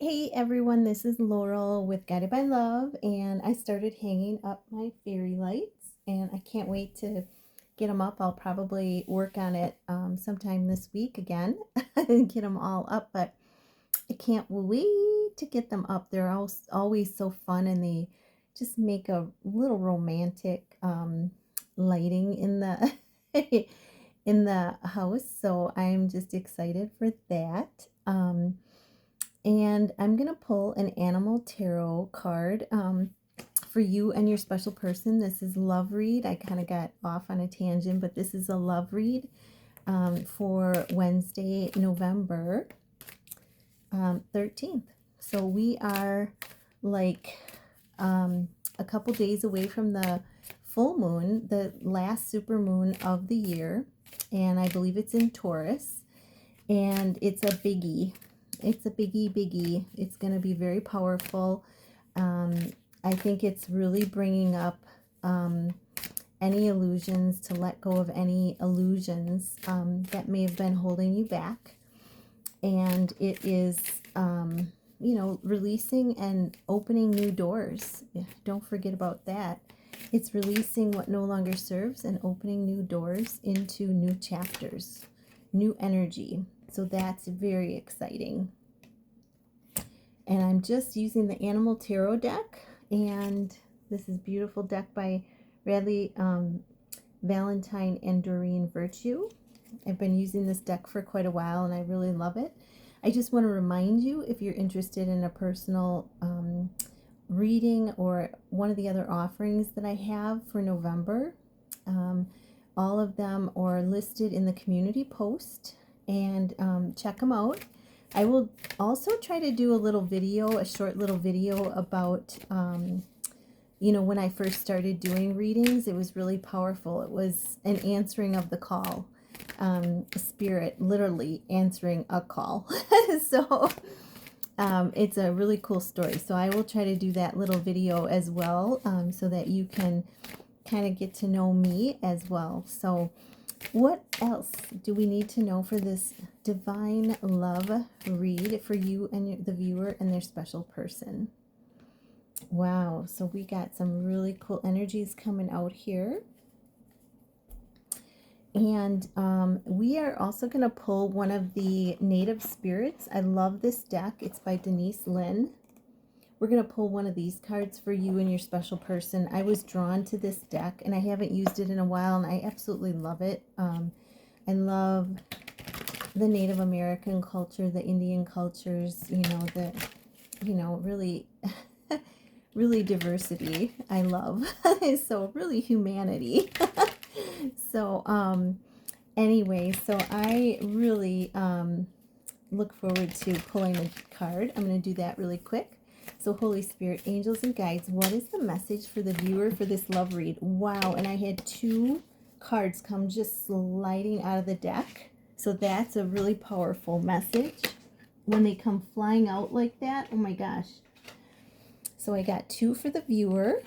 Hey everyone, this is Laurel with Guided by Love, and I started hanging up my fairy lights, and I can't wait to get them up. I'll probably work on it sometime this week again and get them all up, but I can't wait to get them up. They're always so fun, and they just make a little romantic lighting in the in the house. So I'm just excited for that. And I'm going to pull an animal tarot card for you and your special person. This is love read. I kind of got off on a tangent, but this is a love read for Wednesday, November 13th. So we are like a couple days away from the full moon, the last super moon of the year. And I believe it's in Taurus. And it's a biggie. It's a biggie. It's going to be very powerful. I think it's really bringing up any illusions, to let go of any illusions that may have been holding you back. And it is, releasing and opening new doors. Don't forget about that. It's releasing what no longer serves and opening new doors into new chapters, new energy. So that's very exciting. And I'm just using the Animal Tarot deck. And this is beautiful deck by Radley Valentine and Doreen Virtue. I've been using this deck for quite a while and I really love it. I just want to remind you, if you're interested in a personal reading or one of the other offerings that I have for November, all of them are listed in the community post, and check them out. I will also try to do a short little video about, when I first started doing readings. It was really powerful. It was an answering of the call. Spirit literally answering a call. So it's a really cool story. So I will try to do that little video as well, so that you can kind of get to know me as well. So what else do we need to know for this divine love read for you and the viewer and their special person? Wow, so we got some really cool energies coming out here. And we are also going to pull one of the native spirits. I love this deck. It's by Denise Lynn. We're going to pull one of these cards for you and your special person. I was drawn to this deck, and I haven't used it in a while, and I absolutely love it. I love the Native American culture, the Indian cultures, really, really diversity. I love. So really humanity. So, anyway, so I really look forward to pulling a card. I'm going to do that really quick. So Holy Spirit, angels and guides, what is the message for the viewer for this love read? Wow, and I had two cards come just sliding out of the deck. So that's a really powerful message when they come flying out like that. Oh my gosh. So I got two for the viewer.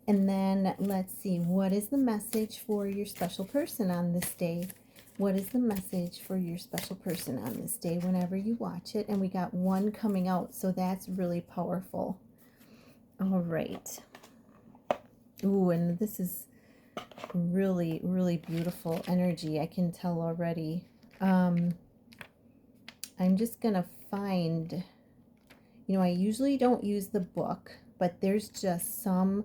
And then let's see, what is the message for your special person on this day? What is the message for your special person on this day whenever you watch it? And we got one coming out, so that's really powerful. All right. Ooh, and this is really, really beautiful energy. I can tell already. I'm just going to find, I usually don't use the book, but there's just some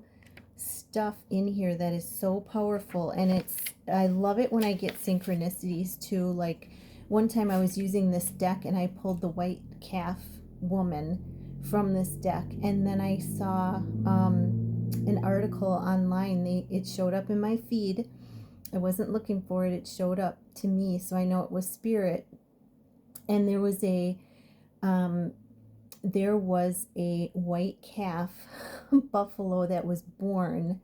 stuff in here that is so powerful, and I love it when I get synchronicities too. Like one time I was using this deck and I pulled the white calf woman from this deck, and then I saw an article online. It showed up in my feed. I wasn't looking for it. It showed up to me, so I know it was spirit. And there was a white calf buffalo that was born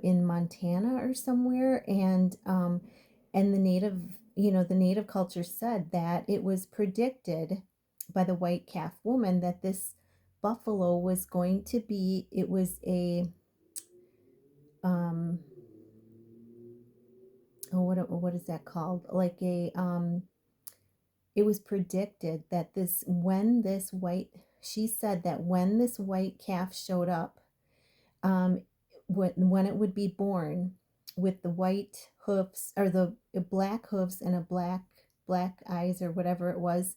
in Montana or somewhere, and the native culture said that it was predicted by the white calf woman that this buffalo was going to be, it was a what is that called, like a it was predicted that she said that when this white calf showed up, um, when it would be born with the white hoofs or the black hoofs and a black eyes or whatever it was,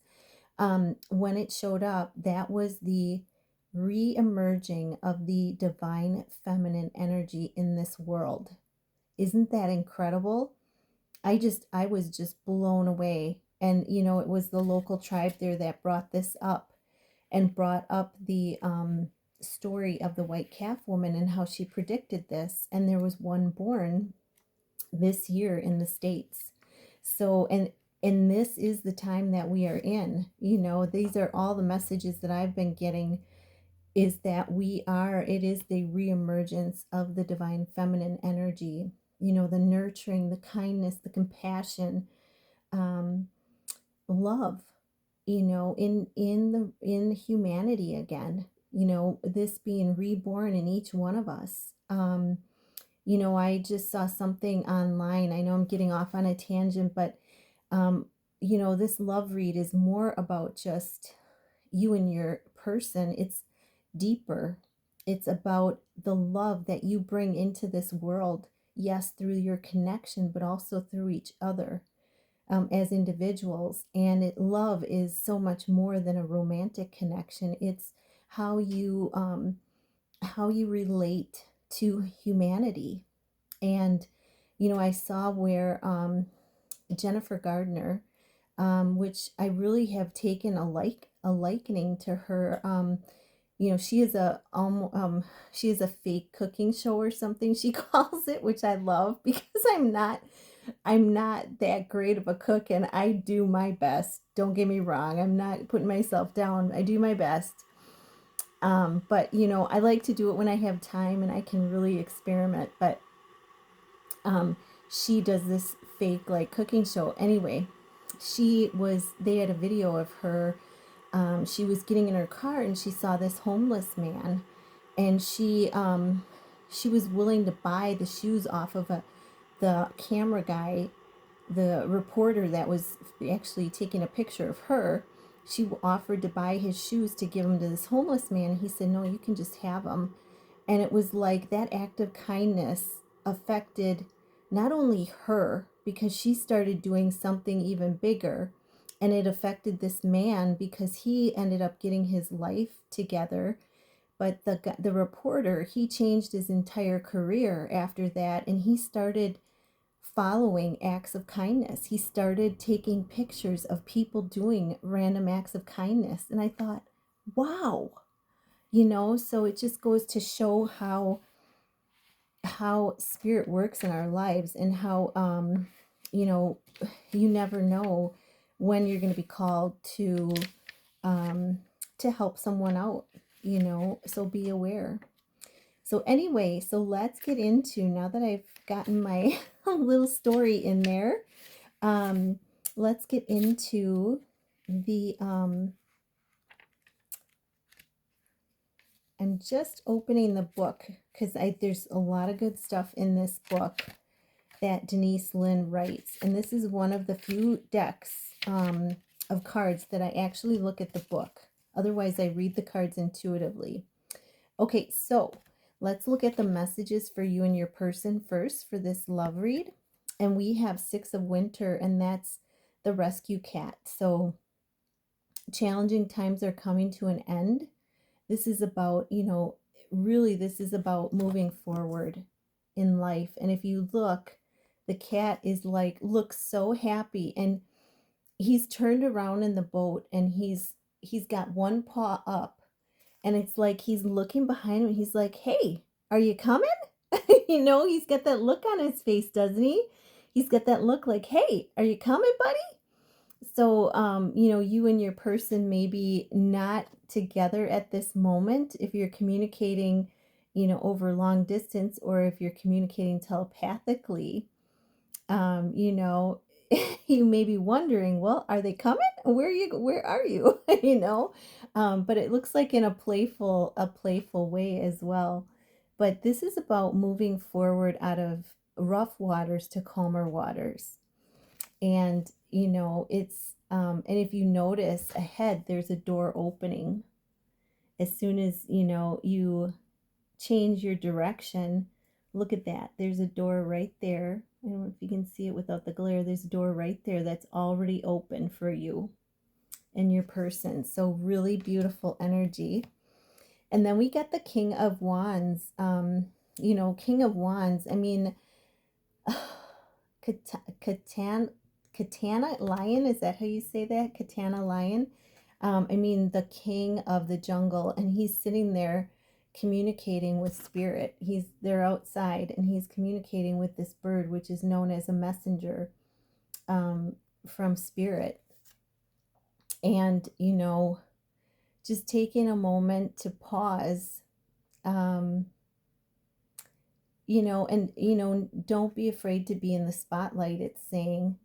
when it showed up, that was the re-emerging of the divine feminine energy in this world. Isn't that incredible? I was just blown away. And, it was the local tribe there that brought this up and brought up the story of the white calf woman and how she predicted this. And there was one born this year in the States. So, and this is the time that we are in. These are all the messages that I've been getting, is that it is the reemergence of the divine feminine energy, the nurturing, the kindness, the compassion, um, love, in humanity again, this being reborn in each one of us. I just saw something online. I know I'm getting off on a tangent, but um, this love read is more about just you and your person. It's deeper. It's about the love that you bring into this world, yes, through your connection, but also through each other, as individuals. And love is so much more than a romantic connection. It's how you relate to humanity. And I saw where Jennifer Gardner, which I really have taken a likening to her. She is she is a fake cooking show or something, she calls it, which I love, because I'm not that great of a cook, and I do my best. Don't get me wrong. I'm not putting myself down. I do my best. But I like to do it when I have time and I can really experiment. But um, she does this fake like cooking show. Anyway, they had a video of her. She was getting in her car and she saw this homeless man, and she was willing to buy the shoes off of the camera guy, the reporter that was actually taking a picture of her. She offered to buy his shoes to give them to this homeless man. He said, "No, you can just have them." And it was like that act of kindness affected not only her, because she started doing something even bigger, and it affected this man because he ended up getting his life together. But the reporter, he changed his entire career after that, and he started following acts of kindness. He started taking pictures of people doing random acts of kindness. And I thought, wow, so it just goes to show how spirit works in our lives, and how you know you never know when you're going to be called to help someone out, so be aware. So anyway, so let's get into, now that I've gotten my little story in there, let's get into the, I'm just opening the book because there's a lot of good stuff in this book that Denise Lynn writes. And this is one of the few decks of cards that I actually look at the book. Otherwise, I read the cards intuitively. Okay, so let's look at the messages for you and your person first for this love read. And we have Six of Winter, and that's the rescue cat. So challenging times are coming to an end. This is about, really this is about moving forward in life. And if you look, the cat is looks so happy, and he's turned around in the boat, and he's got one paw up, and it's like he's looking behind him. He's like, "Hey, are you coming?" He's got that look on his face, doesn't he? He's got that look like, "Hey, are you coming, buddy?" So, you and your person may be not together at this moment if you're communicating, over long distance, or if you're communicating telepathically. You may be wondering, well, are they coming? Where are you? But it looks like in a playful way as well. But this is about moving forward out of rough waters to calmer waters. And, And if you notice ahead, there's a door opening. As soon as, you change your direction, look at that. There's a door right there. I don't know if you can see it without the glare. There's a door right there that's already open for you and your person. So really beautiful energy. And then we get the King of Wands. King of Wands, I mean, Katana Lion, is that how you say that? Katana Lion. I mean, the king of the jungle, and he's sitting there communicating with spirit. They're outside, and he's communicating with this bird, which is known as a messenger from spirit. And, just taking a moment to pause, don't be afraid to be in the spotlight. It's saying,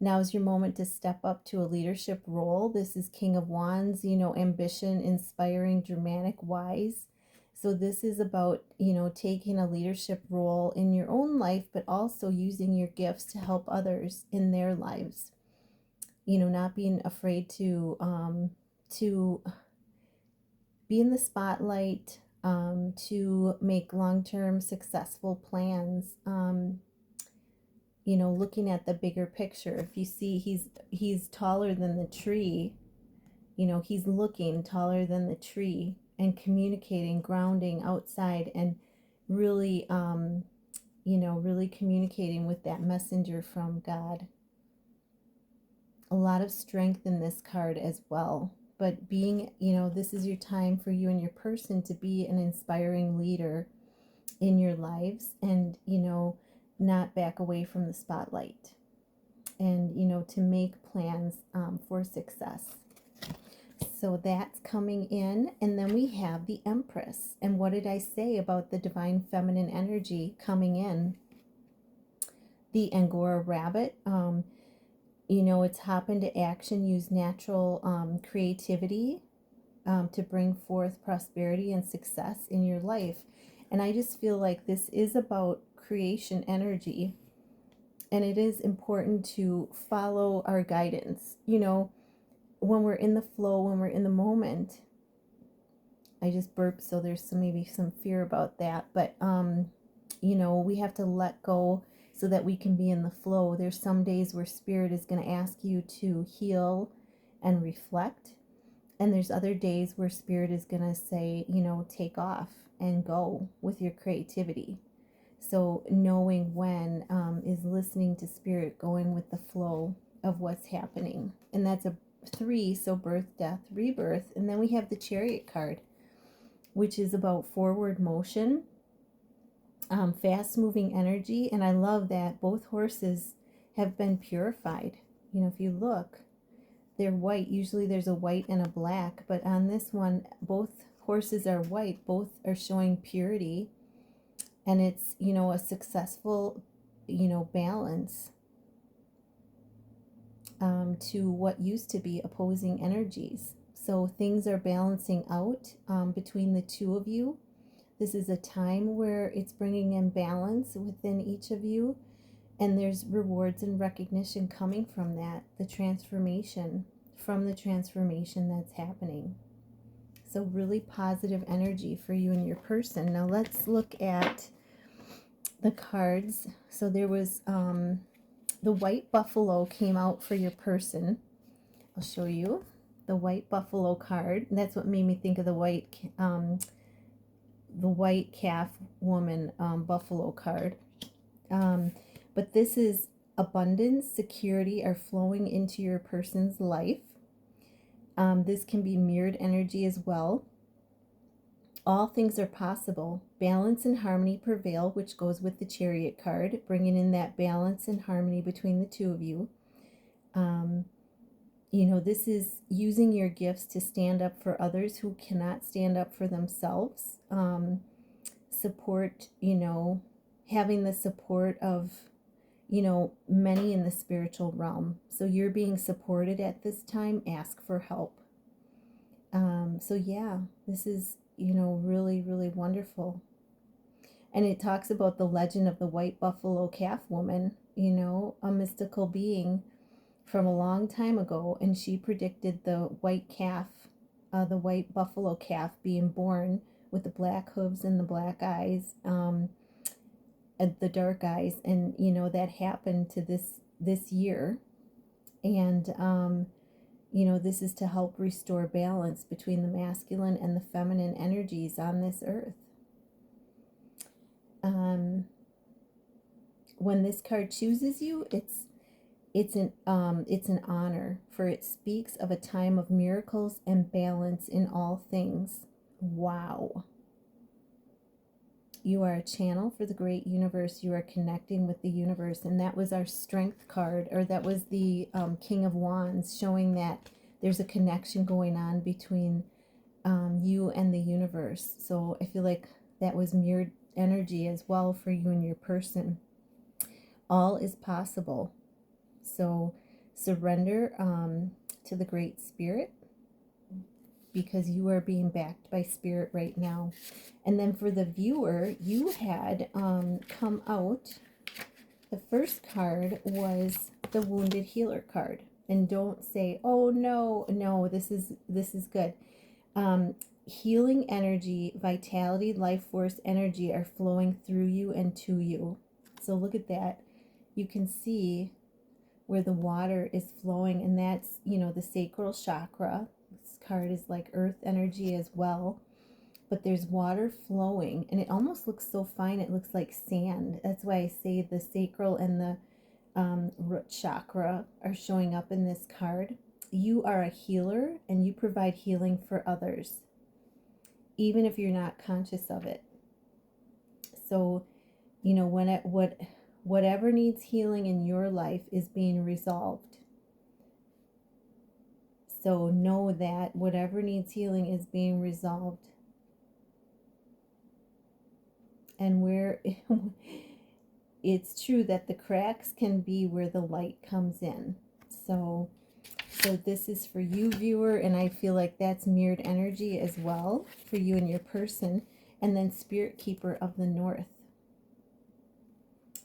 now's your moment to step up to a leadership role. This is King of Wands, ambition, inspiring, dramatic, wise. So this is about, taking a leadership role in your own life, but also using your gifts to help others in their lives. Not being afraid to be in the spotlight, to make long-term successful plans. Looking at the bigger picture. If you see he's taller than the tree, he's looking taller than the tree and communicating, grounding outside, and really, really communicating with that messenger from God. A lot of strength in this card as well. But being, this is your time for you and your person to be an inspiring leader in your lives, and, not back away from the spotlight, and, to make plans for success. So that's coming in. And then we have the Empress. And what did I say about the divine feminine energy coming in? The Angora rabbit. It's hop into action, use natural creativity to bring forth prosperity and success in your life. And I just feel like this is about creation energy. And it is important to follow our guidance. When we're in the flow, when we're in the moment. I just burped, so there's maybe some fear about that. But, we have to let go so that we can be in the flow. There's some days where spirit is going to ask you to heal and reflect. And there's other days where spirit is going to say, take off and go with your creativity. So knowing when is listening to spirit, going with the flow of what's happening. And that's a 3, so birth, death, rebirth. And then we have the Chariot card, which is about forward motion, fast moving energy. And I love that both horses have been purified. If you look, they're white. Usually there's a white and a black, but on this one, both horses are white. Both are showing purity. And it's, a successful, balance to what used to be opposing energies. So things are balancing out between the two of you. This is a time where it's bringing in balance within each of you. And there's rewards and recognition coming from that, the transformation that's happening. So really positive energy for you and your person. Now let's look at the cards. So there was the white buffalo came out for your person. I'll show you the white buffalo card. And that's what made me think of the white calf woman buffalo card. But this is abundance, security are flowing into your person's life. This can be mirrored energy as well. All things are possible. Balance and harmony prevail, which goes with the Chariot card, bringing in that balance and harmony between the two of you. This is using your gifts to stand up for others who cannot stand up for themselves. Support, having the support of, many in the spiritual realm. So you're being supported at this time. Ask for help. So yeah, this is, really, really wonderful. And it talks about the legend of the white buffalo calf woman, a mystical being from a long time ago, and she predicted the white calf, the white buffalo calf being born with the black hooves and the black eyes, and the dark eyes, and you know that happened to this year, and you know, this is to help restore balance between the masculine and the feminine energies on this earth. When this card chooses you, it's an honor, for it speaks of a time of miracles and balance in all things. Wow. You are a channel for the great universe. You are connecting with the universe. And that was our strength card, or that was the King of Wands, showing that there's a connection going on between you and the universe. So I feel like that was mirrored energy as well for you and your person. All is possible. So surrender to the Great Spirit, because you are being backed by Spirit right now. And then for the viewer, you had come out, the first card was the Wounded Healer card. And don't say, oh no, this is good. Healing energy, vitality, life force energy are flowing through you and to you. So look at that. You can see where the water is flowing, and that's, you know, the sacral chakra. This card is like earth energy as well, but there's water flowing, and it almost looks so fine, it looks like sand. That's why I say the sacral and the root chakra are showing up in this card. You are a healer, and you provide healing for others, even if you're not conscious of it. So, you know, whatever needs healing in your life is being resolved. So know that whatever needs healing is being resolved. And where it's true that the cracks can be where the light comes in. So this is for you, viewer, and I feel like that's mirrored energy as well for you and your person. And then Spirit Keeper of the North.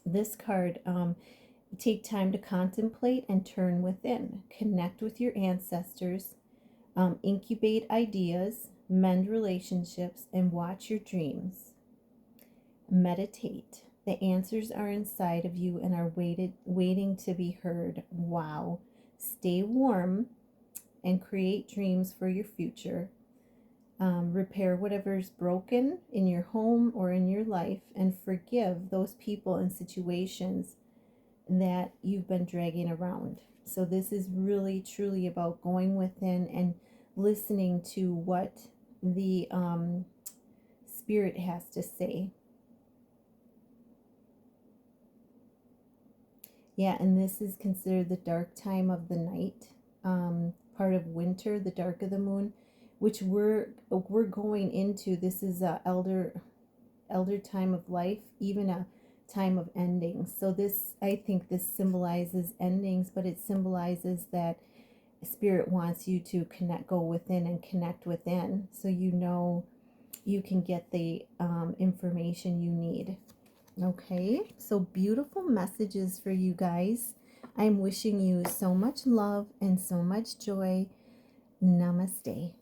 This card, take time to contemplate and turn within. Connect with your ancestors. Incubate ideas. Mend relationships. And watch your dreams. Meditate. The answers are inside of you and are waiting to be heard. Wow. Stay warm and create dreams for your future. Repair whatever's broken in your home or in your life, and forgive those people and situations that you've been dragging around. So this is really truly about going within and listening to what the Spirit has to say. Yeah, and this is considered the dark time of the night, part of winter, the dark of the moon, which we're going into. This is a elder time of life, even a time of endings. So this, I think this symbolizes endings, but it symbolizes that Spirit wants you to go within and connect within, so you know you can get the information you need. Okay, so beautiful messages for you guys. I'm wishing you so much love and so much joy. Namaste.